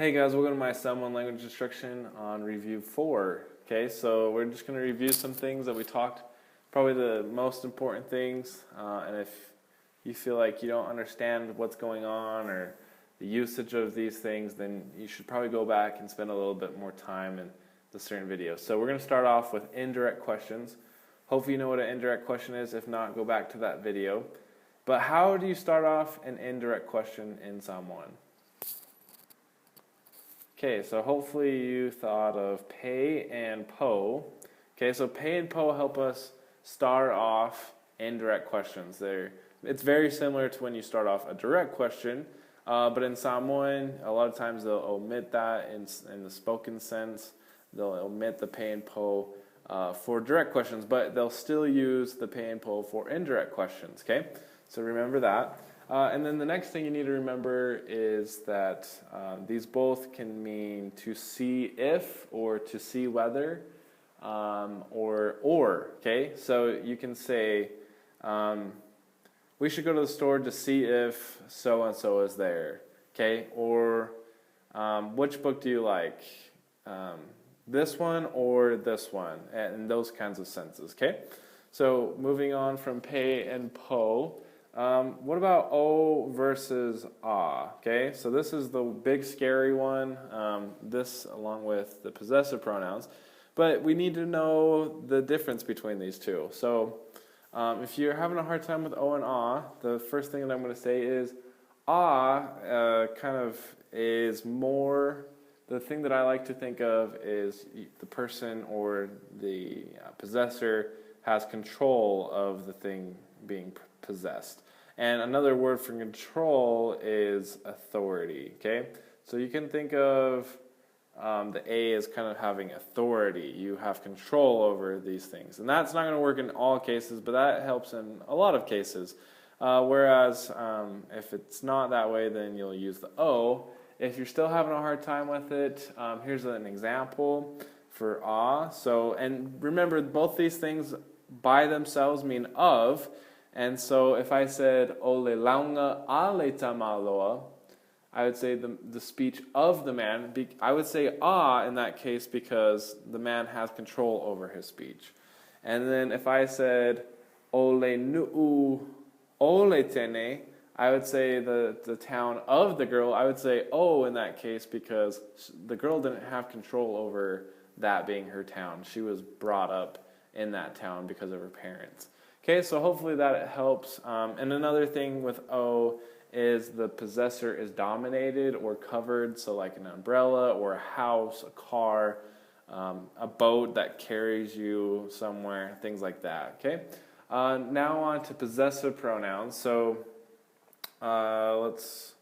Hey guys, welcome to my Samoan language instruction on review 4. Okay, so we're just going to review some things that we talked, probably the most important things, and if you feel like you don't understand what's going on or the usage of these things, then you should probably go back and spend a little bit more time in the certain videos. So we're going to start off with indirect questions. Hopefully you know what an indirect question is. If not, go back to that video. But how do you start off an indirect question in Samoan? Okay, so hopefully you thought of pay and po. Okay, so pay and po help us start off indirect questions. It's very similar to when you start off a direct question, but in Samoan, a lot of times they'll omit that in the spoken sense. They'll omit the pay and po for direct questions, but they'll still use the pay and po for indirect questions. Okay, so remember that. And then the next thing you need to remember is that these both can mean to see if or to see whether or. Okay, so you can say we should go to the store to see if so and so is there. Okay, or which book do you like? This one or this one, and those kinds of senses. Okay, so moving on from pay and po. What about O versus ah? Okay, so this is the big scary one, this along with the possessive pronouns, but we need to know the difference between these two. So if you're having a hard time with O and ah, the first thing that I'm going to say is ah kind of is more, the thing that I like to think of is the person or the possessor has control of the thing being possessed. And another word for control is authority. Okay, so you can think of the A as kind of having authority. You have control over these things, and that's not going to work in all cases, but that helps in a lot of cases. Whereas if it's not that way, then you'll use the O. If you're still having a hard time with it, here's an example for ah. So, and remember, both these things by themselves mean of. And so if I said, ole launga ale tamaloa, I would say the speech of the man. I would say ah in that case because the man has control over his speech. And then if I said, ole nu'u ole tene, I would say the town of the girl. I would say oh in that case because the girl didn't have control over that being her town. She was brought up in that town because of her parents. Okay, so hopefully that helps. And another thing with O is the possessor is dominated or covered, so like an umbrella or a house, a car, a boat that carries you somewhere, things like that. Okay, now on to possessive pronouns. So let's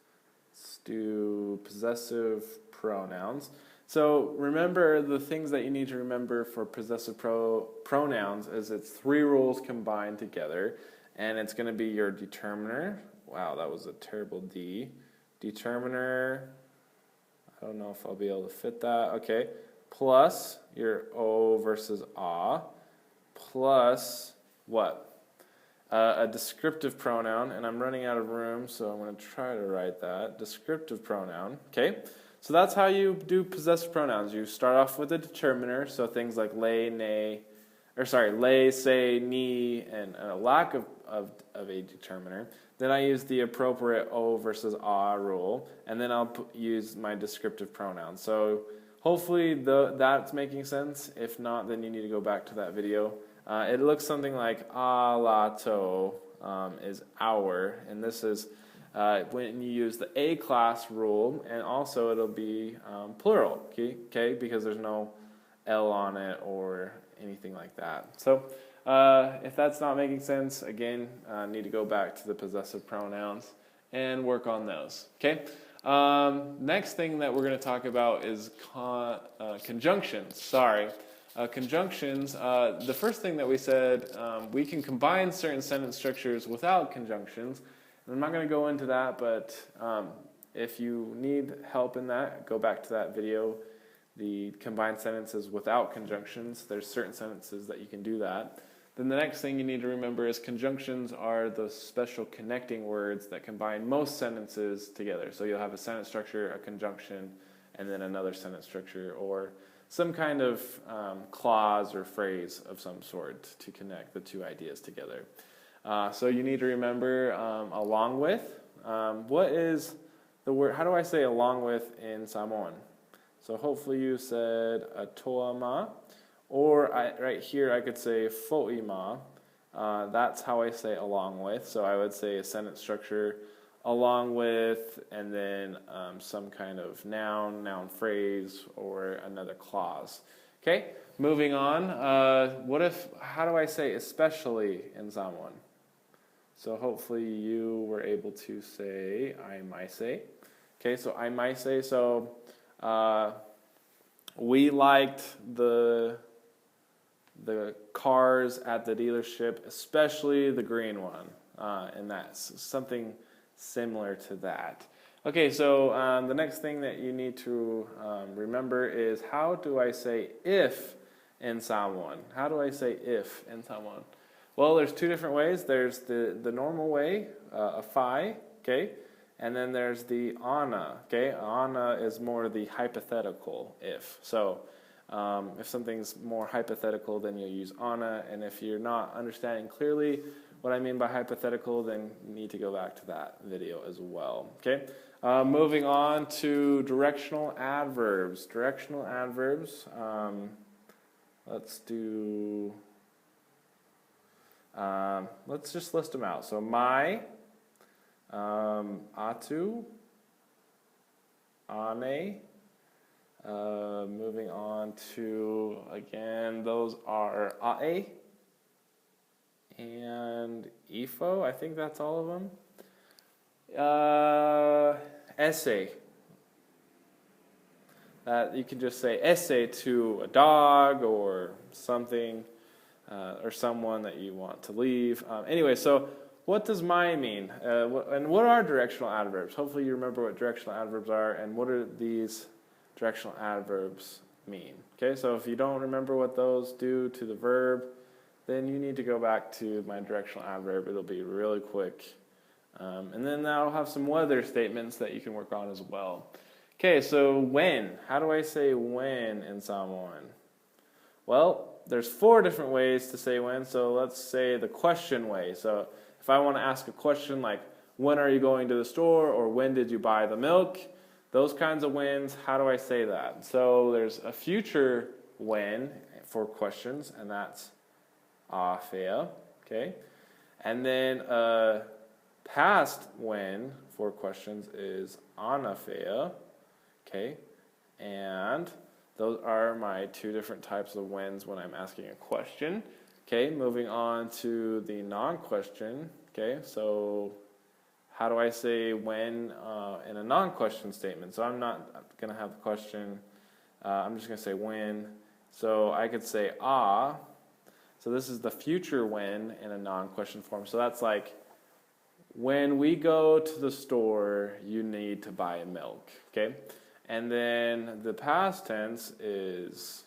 do possessive pronouns. So remember, the things that you need to remember for possessive pronouns is it's 3 rules combined together, and it's going to be your determiner. Wow, that was a terrible D. Determiner, I don't know if I'll be able to fit that. Okay, plus your O versus ah, plus what? A descriptive pronoun, and I'm running out of room, so I'm going to try to write that. Descriptive pronoun, okay? So that's how you do possessive pronouns. You start off with a determiner, so things like lay, say, ni, and a lack of a determiner. Then I use the appropriate O versus ah rule, and then I'll use my descriptive pronouns. So hopefully that's making sense. If not, then you need to go back to that video. It looks something like a la to is our, and this is when you use the A class rule, and also it'll be plural, okay, because there's no L on it or anything like that. So if that's not making sense, again, need to go back to the possessive pronouns and work on those. Okay. Next thing that we're going to talk about is conjunctions. Conjunctions. The first thing that we said, we can combine certain sentence structures without conjunctions. I'm not going to go into that, but if you need help in that, go back to that video. The combined sentences without conjunctions, there's certain sentences that you can do that. Then the next thing you need to remember is conjunctions are the special connecting words that combine most sentences together. So you'll have a sentence structure, a conjunction, and then another sentence structure, or some kind of clause or phrase of some sort to connect the two ideas together. So you need to remember along with. What is the word? How do I say along with in Samoan? So hopefully you said atoama, or right here I could say fo'ima. That's how I say along with. So I would say a sentence structure along with, and then some kind of noun phrase, or another clause. Okay, moving on. How do I say especially in Samoan? So hopefully you were able to say I might say. Okay, so I might say, so we liked the cars at the dealership, especially the green one, and that's something similar to that. Okay, so the next thing that you need to remember is, how do I say if in Samoan? How do I say if in Samoan? Well, there's two different ways. There's the normal way, a phi, okay? And then there's the ana, okay? Ana is more the hypothetical if. So if something's more hypothetical, then you'll use ana. And if you're not understanding clearly what I mean by hypothetical, then you need to go back to that video as well, okay? Moving on to directional adverbs. Directional adverbs, let's just list them out. So my, atu, ane. Moving on to, again, those are ae and ifo. I think that's all of them. Essay. You can just say essay to a dog or something, or someone that you want to leave. Anyway, so what does my mean? And what are directional adverbs? Hopefully you remember what directional adverbs are, and what are these directional adverbs mean. Okay, so if you don't remember what those do to the verb, then you need to go back to my directional adverb. It'll be really quick. And then that'll have some weather statements that you can work on as well. Okay, so when. How do I say when in Samoan? Well, there's 4 different ways to say when, so let's say the question way. So if I want to ask a question like, when are you going to the store, or when did you buy the milk? Those kinds of whens, how do I say that? So there's a future when for questions, and that's afea, okay? And then a past when for questions is anafea, okay? And those are my 2 different types of whens when I'm asking a question. Okay, moving on to the non-question. Okay, so how do I say when in a non-question statement? So I'm not going to have the question. I'm just going to say when. So I could say ah. So this is the future when in a non-question form. So that's like, when we go to the store, you need to buy milk. Okay. And then the past tense is,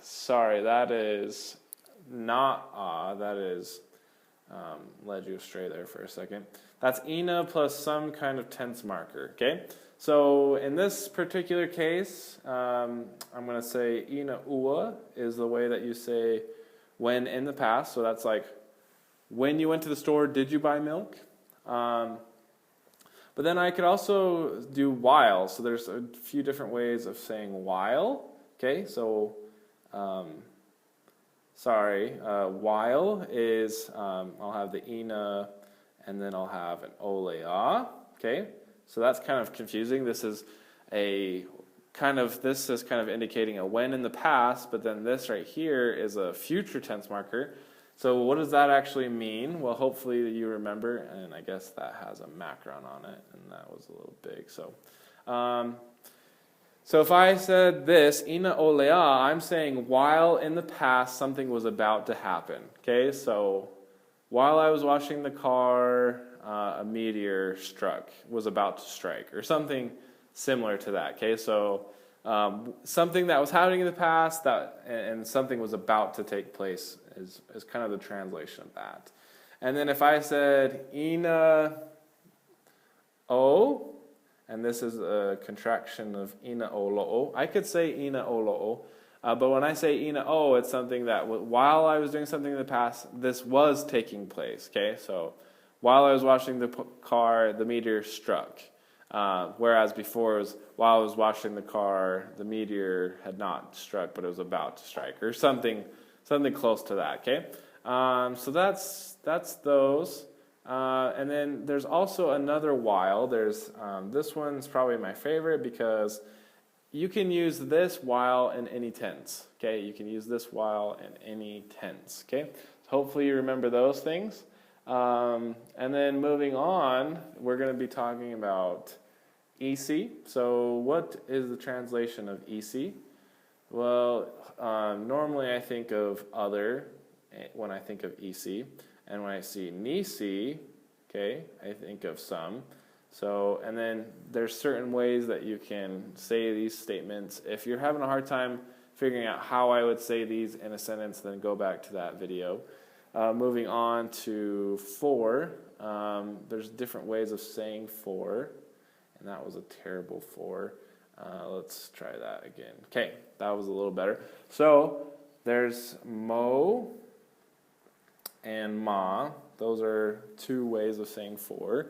sorry, that is not that is, led you astray there for a second. That's ina plus some kind of tense marker, okay? So in this particular case, I'm going to say ina ua is the way that you say when in the past. So that's like, when you went to the store, did you buy milk? But then I could also do while. So there's a few different ways of saying while. Okay, so while is, I'll have the ina, and then I'll have an olea. Okay, so that's kind of confusing. This is kind of indicating a when in the past, but then this right here is a future tense marker. So what does that actually mean? Well, hopefully you remember, and I guess that has a macron on it, and that was a little big. So if I said this, ina olea, I'm saying while in the past something was about to happen. Okay, so while I was washing the car, a meteor was about to strike, or something similar to that. Okay, so something that was happening in the past and something was about to take place is kind of the translation of that. And then if I said ina o, and this is a contraction of ina o lo'o. I could say ina o lo'o, but when I say ina o, it's something that while I was doing something in the past, this was taking place. Okay, so while I was washing the car, the meteor struck. Whereas before, it was while I was washing the car, the meteor had not struck, but it was about to strike, or something close to that. Okay, so that's those. And then there's also another while. There's this one's probably my favorite because you can use this while in any tense. Okay, you can use this while in any tense. Okay, so hopefully you remember those things. And then moving on, we're going to be talking about EC. So what is the translation of EC? Well, normally I think of other when I think of EC. And when I see nisi, okay, I think of some. So, and then there's certain ways that you can say these statements. If you're having a hard time figuring out how I would say these in a sentence, then go back to that video. Moving on to for, there's different ways of saying for, and that was a terrible for. Let's try that again. Okay, that was a little better. So there's mo and ma. Those are two ways of saying for.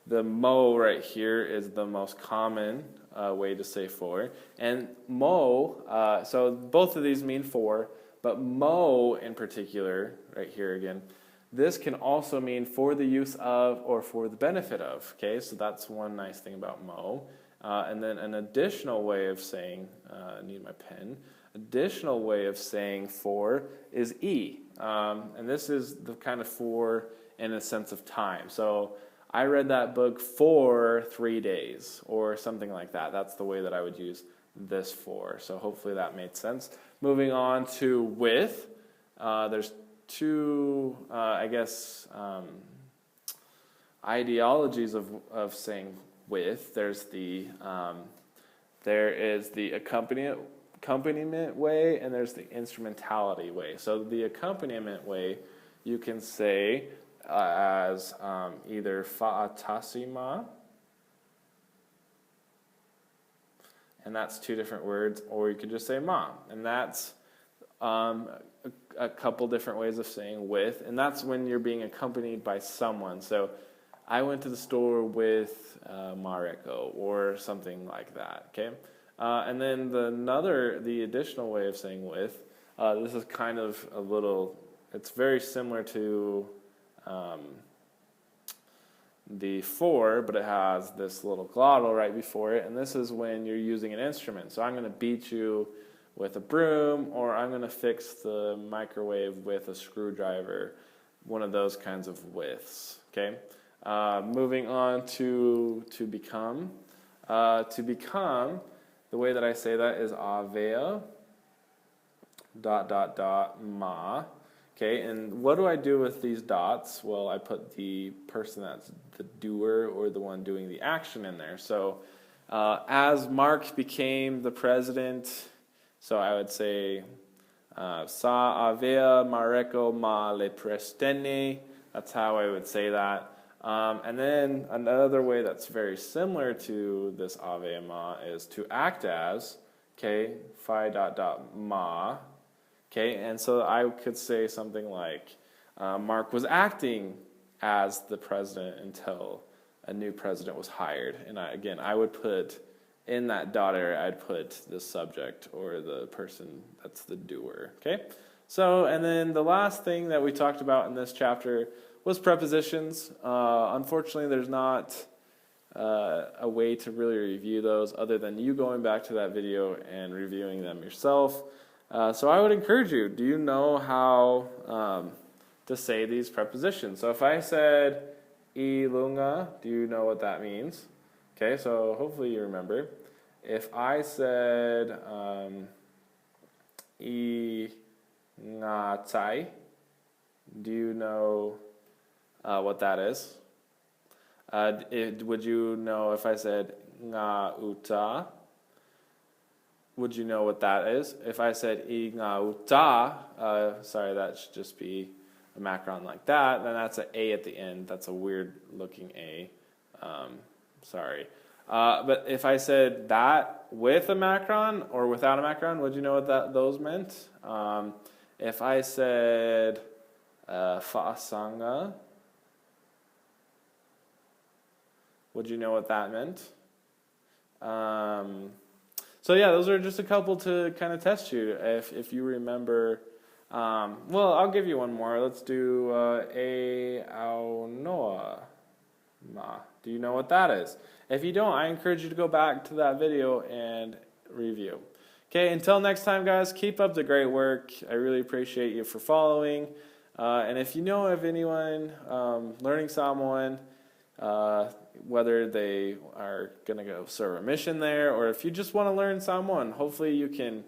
The mo right here is the most common way to say for. And mo, so both of these mean for, but mo in particular, right here again, this can also mean for the use of or for the benefit of. Okay, so that's one nice thing about mo. And then an additional way of saying, I need my pen, additional way of saying for is e. And this is the kind of for in a sense of time. So I read that book for 3 days or something like that. That's the way that I would use this for. So hopefully that made sense. Moving on to with. There's two, I guess, ideologies of saying with. There is the accompaniment way, and there's the instrumentality way. So the accompaniment way, you can say as either fa'atasima, and that's two different words, or you could just say ma, and that's a couple different ways of saying with, and that's when you're being accompanied by someone. So I went to the store with Mareko, or something like that. Okay. And then the additional way of saying with, this is kind of a little, it's very similar to the for, but it has this little glottal right before it, and this is when you're using an instrument. So I'm going to beat you with a broom, or I'm going to fix the microwave with a screwdriver, one of those kinds of withs. Okay. Moving on to become. To become, the way that I say that is avea ... ma. Okay, and what do I do with these dots? Well, I put the person that's the doer or the one doing the action in there. So as Mark became the president, so I would say sa avea Mareko ma le prestene. That's how I would say that. And then another way that's very similar to this ave ma is to act as, okay, phi ... ma, okay, and so I could say something like, Mark was acting as the president until a new president was hired. And I would put, in that dot area, I'd put the subject or the person that's the doer, okay? So, and then the last thing that we talked about in this chapter was prepositions. Unfortunately, there's not a way to really review those other than you going back to that video and reviewing them yourself. So I would encourage you, do you know how to say these prepositions? So if I said ilunga, do you know what that means? Okay, so hopefully you remember. If I said ingatai, do you know what that is? Would you know if I said nga uta? Would you know what that is? If I said I nga uta, sorry, that should just be a macron like that, then that's an A at the end. That's a weird looking A. Sorry. But if I said that with a macron or without a macron, would you know what those meant? If I said fa'asanga, would you know what that meant? So yeah, those are just a couple to kind of test you if you remember. Well, I'll give you one more. Let's do e au noa ma. Do you know what that is? If you don't, I encourage you to go back to that video and review. Okay, until next time, guys, keep up the great work. I really appreciate you for following. And if you know of anyone learning Samoan, whether they are going to go serve a mission there, or if you just want to learn Samoan, hopefully you can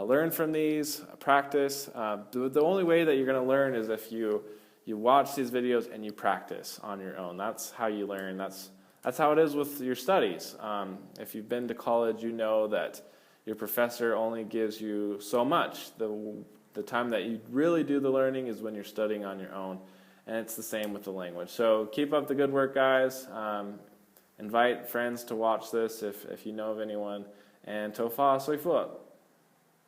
learn from these, practice. The only way that you're going to learn is if you watch these videos and you practice on your own. That's how you learn. That's how it is with your studies. If you've been to college, you know that your professor only gives you so much. The time that you really do the learning is when you're studying on your own. And it's the same with the language. So keep up the good work, guys. Invite friends to watch this if you know of anyone. And tofa soifua.